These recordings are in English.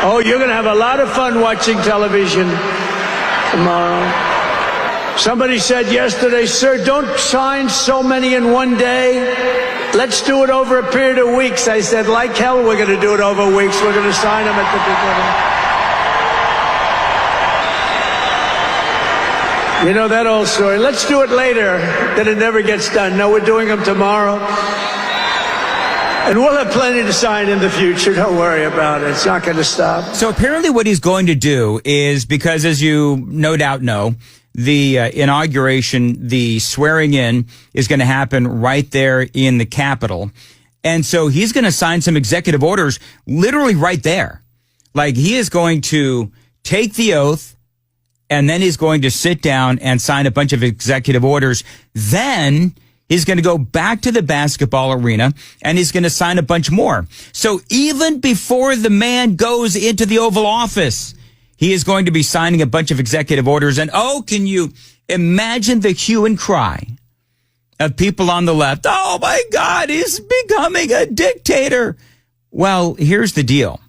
Oh, you're going to have a lot of fun watching television tomorrow. Somebody said yesterday, sir, don't sign so many in one day. Let's do it over a period of weeks. I said, like hell, we're going to do it over weeks. We're going to sign them at the beginning. You know that old story. Let's do it later. Then it never gets done. No, we're doing them tomorrow. And we'll have plenty to sign in the future. Don't worry about it. It's not going to stop. So apparently what he's going to do is, because as you no doubt know, the inauguration, the swearing in is going to happen right there in the Capitol. And so he's going to sign some executive orders literally right there. Like, he is going to take the oath and then he's going to sit down and sign a bunch of executive orders. Then he's going to go back to the basketball arena and he's going to sign a bunch more. So even before the man goes into the Oval Office, he is going to be signing a bunch of executive orders. And oh, can you imagine the hue and cry of people on the left? Oh my God, he's becoming a dictator. Well, here's the deal.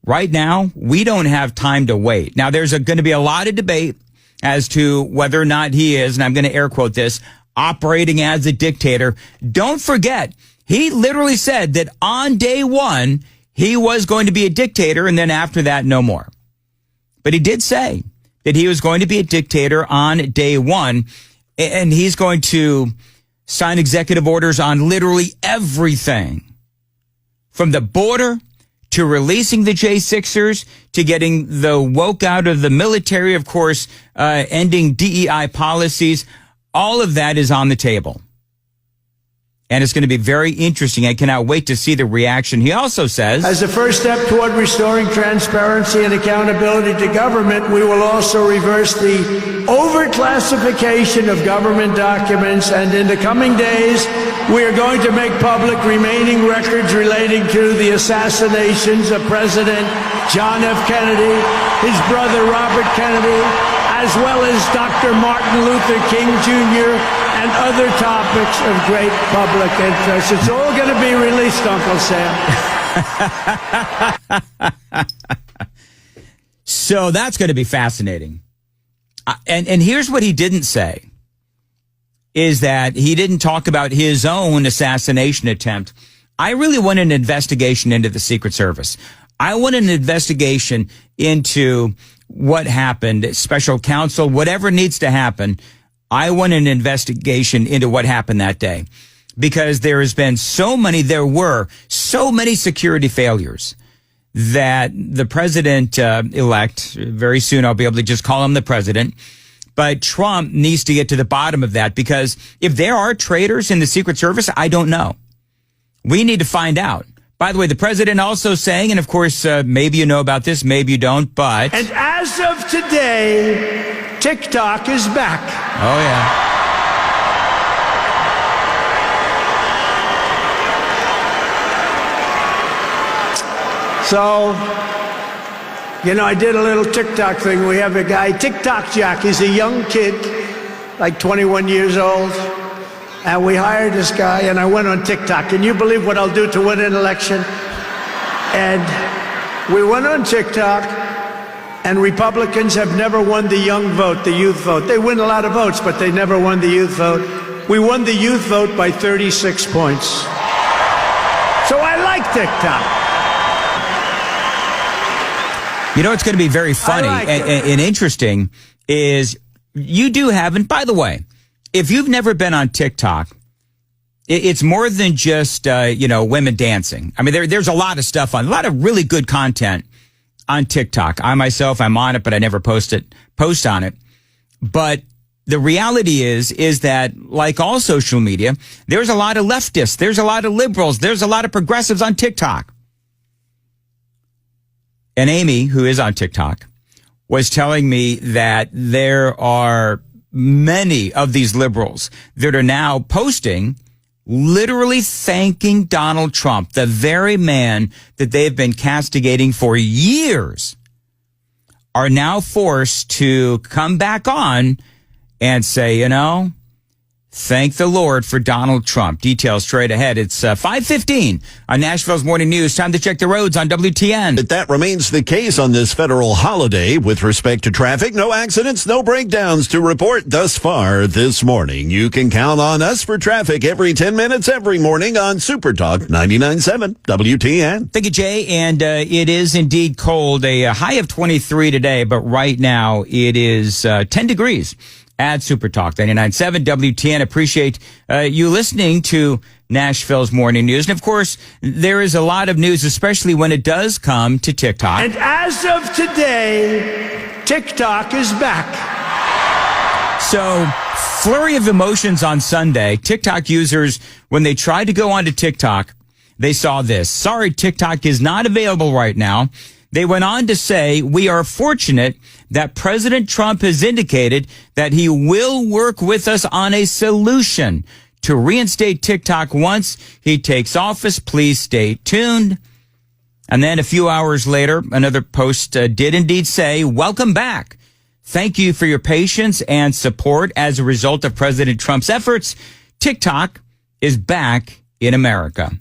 Right now, we don't have time to wait. Now, there's going to be a lot of debate as to whether or not he is, and I'm going to air quote this, operating as a dictator. Don't forget, he literally said that on day one, he was going to be a dictator, and then after that, no more. But he did say that he was going to be a dictator on day one, and he's going to sign executive orders on literally everything, from the border to releasing the J6ers to getting the woke out of the military, of course, ending DEI policies. All of that is on the table. And it's going to be very interesting. I cannot wait to see the reaction. He also says, as a first step toward restoring transparency and accountability to government, we will also reverse the overclassification of government documents. And in the coming days, we are going to make public remaining records relating to the assassinations of President John F. Kennedy, his brother Robert Kennedy, as well as Dr. Martin Luther King Jr., and other topics of great public interest. It's all going to be released, Uncle Sam. So that's going to be fascinating. And here's what he didn't say, is that he didn't talk about his own assassination attempt. I really want an investigation into the Secret Service. I want an investigation into what happened, special counsel, whatever needs to happen. I want an investigation into what happened that day, because there were so many security failures that the president elect, very soon I'll be able to just call him the president, but Trump needs to get to the bottom of that, because if there are traitors in the Secret Service, I don't know. We need to find out. By the way, the president also saying, and of course, maybe you know about this, maybe you don't, but... And as of today, TikTok is back. Oh, yeah. So, I did a little TikTok thing. We have a guy, TikTok Jack. He's a young kid, like 21 years old. And we hired this guy, and I went on TikTok. Can you believe what I'll do to win an election? And we went on TikTok. And Republicans have never won the young vote, the youth vote. They win a lot of votes, but they never won the youth vote. We won the youth vote by 36 points. So I like TikTok. You know what's going to be very funny and interesting is you do have, and by the way, if you've never been on TikTok, it's more than just, women dancing. I mean, there's a lot of stuff a lot of really good content on TikTok. I myself, I'm on it, but I never post on it. But the reality is that, like all social media, there's a lot of leftists, there's a lot of liberals, there's a lot of progressives on TikTok. And Amy, who is on TikTok, was telling me that there are many of these liberals that are now posting literally thanking Donald Trump, the very man that they've been castigating for years, are now forced to come back on and say, Thank the Lord for Donald Trump. Details straight ahead. It's 5:15 on Nashville's Morning News. Time to check the roads on WTN. But that remains the case on this federal holiday with respect to traffic. No accidents, no breakdowns to report thus far this morning. You can count on us for traffic every 10 minutes every morning on Super Talk 99.7 WTN. Thank you, Jay. And it is indeed cold. A high of 23 today, but right now it is 10 degrees. At Super Talk 99.7 WTN. Appreciate you listening to Nashville's Morning News. And of course, there is a lot of news, especially when it does come to TikTok. And as of today, TikTok is back. So, flurry of emotions on Sunday. TikTok users, when they tried to go onto TikTok, they saw this. Sorry, TikTok is not available right now. They went on to say, we are fortunate that President Trump has indicated that he will work with us on a solution to reinstate TikTok once he takes office. Please stay tuned. And then a few hours later, another post did indeed say, welcome back. Thank you for your patience and support. As a result of President Trump's efforts, TikTok is back in America.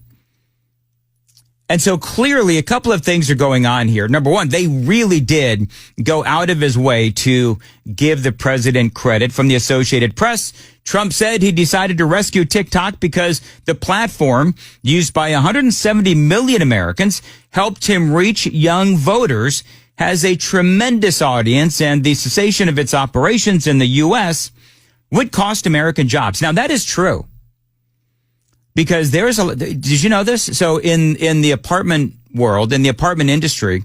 And so clearly a couple of things are going on here. Number one, they really did go out of his way to give the president credit. From the Associated Press, Trump said he decided to rescue TikTok because the platform, used by 170 million Americans, helped him reach young voters, has a tremendous audience, and the cessation of its operations in the U.S. would cost American jobs. Now, that is true. Because did you know this? So in the apartment world, in the apartment industry,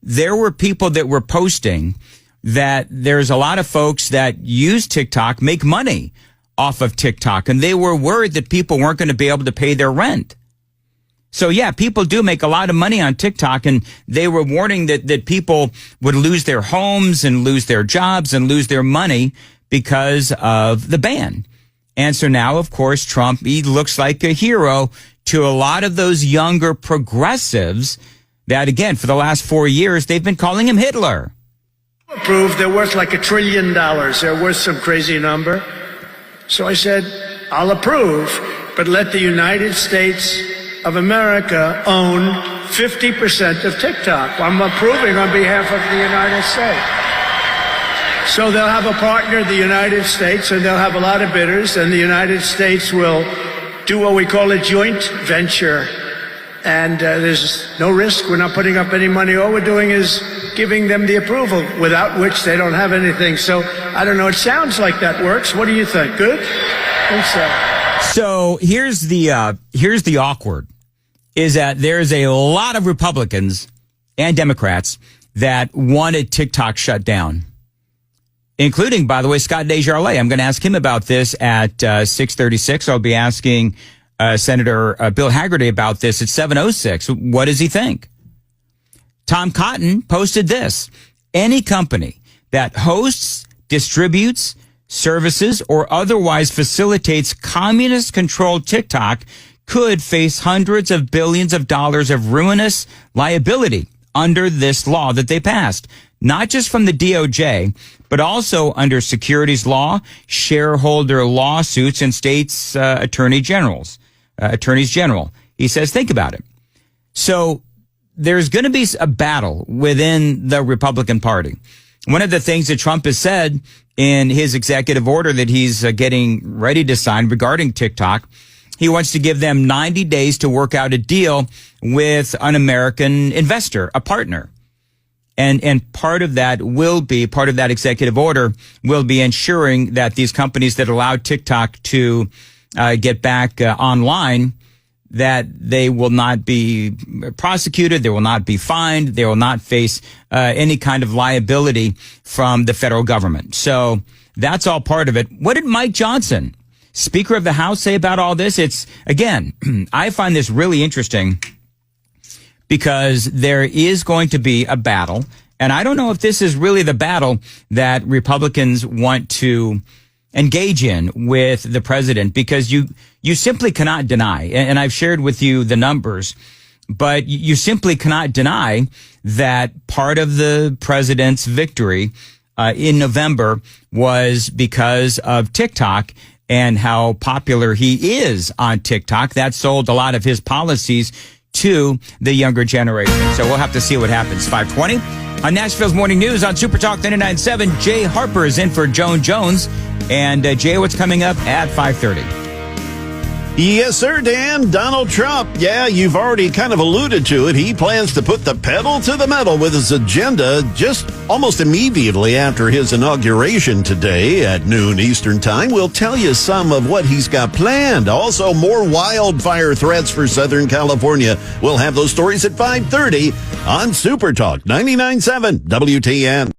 there were people that were posting that there's a lot of folks that use TikTok, make money off of TikTok, and they were worried that people weren't going to be able to pay their rent. So yeah, people do make a lot of money on TikTok, and they were warning that people would lose their homes and lose their jobs and lose their money because of the ban. And so now, of course, Trump, he looks like a hero to a lot of those younger progressives that, again, for the last 4 years, they've been calling him Hitler. Approved, they're worth like $1 trillion. They're worth some crazy number. So I said, I'll approve, but let the United States of America own 50% of TikTok. I'm approving on behalf of the United States. So they'll have a partner, the United States, and they'll have a lot of bidders, and the United States will do what we call a joint venture. And there's no risk. We're not putting up any money. All we're doing is giving them the approval, without which they don't have anything. So I don't know. It sounds like that works. What do you think? Good? I think so. So here's the awkward, is that there's a lot of Republicans and Democrats that wanted TikTok shut down, including, by the way, Scott Desjardins. I'm going to ask him about this at 6:36. I'll be asking Senator Bill Hagerty about this at 7:06. What does he think? Tom Cotton posted this. Any company that hosts, distributes, services, or otherwise facilitates communist-controlled TikTok could face hundreds of billions of dollars of ruinous liability under this law that they passed. Not just from the DOJ, but also under securities law, shareholder lawsuits, and states' attorneys general. He says, think about it. So there's going to be a battle within the Republican Party. One of the things that Trump has said in his executive order that he's getting ready to sign regarding TikTok, he wants to give them 90 days to work out a deal with an American investor, a partner. And part of that executive order will be ensuring that these companies that allow TikTok to get back online, that they will not be prosecuted, they will not be fined, they will not face any kind of liability from the federal government. So that's all part of it. What did Mike Johnson, Speaker of the House, say about all this? It's, again, I find this really interesting, because there is going to be a battle. And I don't know if this is really the battle that Republicans want to engage in with the president, because you simply cannot deny, and I've shared with you the numbers, but you simply cannot deny that part of the president's victory in November was because of TikTok and how popular he is on TikTok. That sold a lot of his policies to the younger generation. So we'll have to see what happens. 520 on Nashville's Morning News on Super Talk 99.7. Jay Harper is in for Joan Jones. And Jay, what's coming up at 5:30? Yes, sir, Dan. Donald Trump. Yeah, you've already kind of alluded to it. He plans to put the pedal to the metal with his agenda just almost immediately after his inauguration today at noon Eastern Time. We'll tell you some of what he's got planned. Also, more wildfire threats for Southern California. We'll have those stories at 5:30 on Super Talk 99.7 WTN.